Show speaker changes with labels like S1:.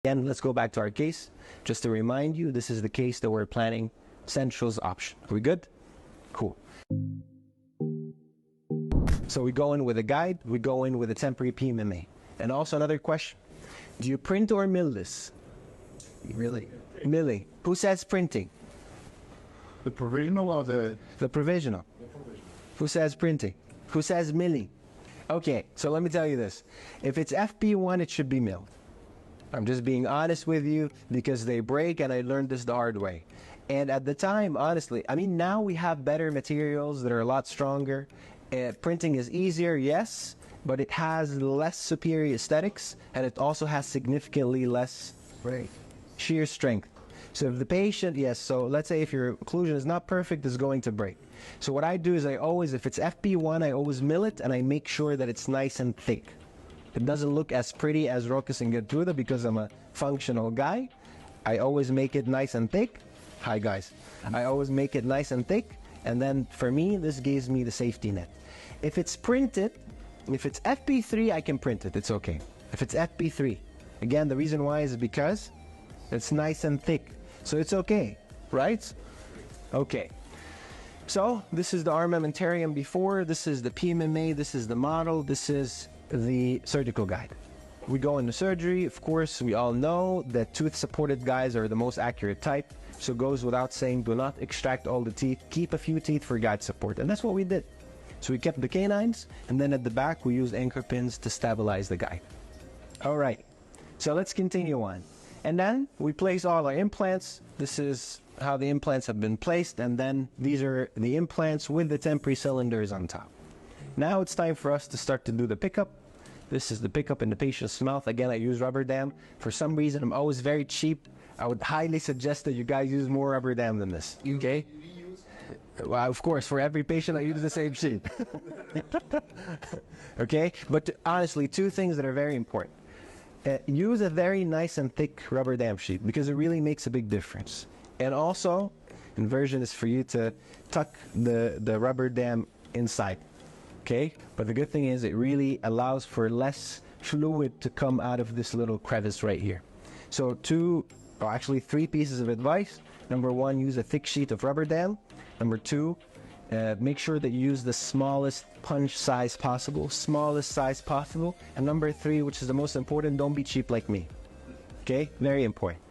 S1: Again, let's go back to our case. Just to remind you, this is the case that we're planning Central's option. Are we good? Cool. So we go in with a guide, we go in with a temporary PMMA. And also another question, do you print or mill this? Really? Milling. Who says printing?
S2: The provisional or the...
S1: The provisional. Who says printing? Who says milling? Okay, so let me tell you this. If it's FP1, it should be milled. I'm just being honest with you because they break and I learned this the hard way. And at the time, honestly, I mean, now we have better materials that are a lot stronger. Printing is easier, yes, but it has less superior aesthetics and it also has significantly less shear strength. So if the patient, yes, so let's say if your occlusion is not perfect, it's going to break. So what I do is I always, if it's FP1, I always mill it and I make sure that it's nice and thick. It doesn't look as pretty as Rokas and Gertrude because I'm a functional guy. I always make it nice and thick. Hi guys. I always make it nice and thick, and then for me, this gives me the safety net. If it's printed, if it's FP3, I can print it, it's okay. If it's FP3, again, the reason why is because it's nice and thick. So it's okay, right? Okay. So this is the armamentarium before, this is the PMMA, this is the model, this is the surgical guide. We go into surgery. Of course, we all know that tooth-supported guides are the most accurate type. So it goes without saying, do not extract all the teeth. Keep a few teeth for guide support. And that's what we did. So we kept the canines, and then at the back, we used anchor pins to stabilize the guide. All right. So let's continue on. And then we place all our implants. This is how the implants have been placed. And then these are the implants with the temporary cylinders on top. Now it's time for us to start to do the pickup. This is the pickup in the patient's mouth. Again, I use rubber dam. For some reason, I'm always very cheap. I would highly suggest that you guys use more rubber dam than this. Okay? Well, of course, for every patient, I use the same sheet. Okay? But honestly, two things that are very important. Use a very nice and thick rubber dam sheet because it really makes a big difference. And also, inversion is for you to tuck the rubber dam inside. Okay, but the good thing is it really allows for less fluid to come out of this little crevice right here. So actually three pieces of advice. Number one, use a thick sheet of rubber dam. Number two, make sure that you use the smallest punch size possible, And number three, which is the most important, don't be cheap like me. Okay, very important.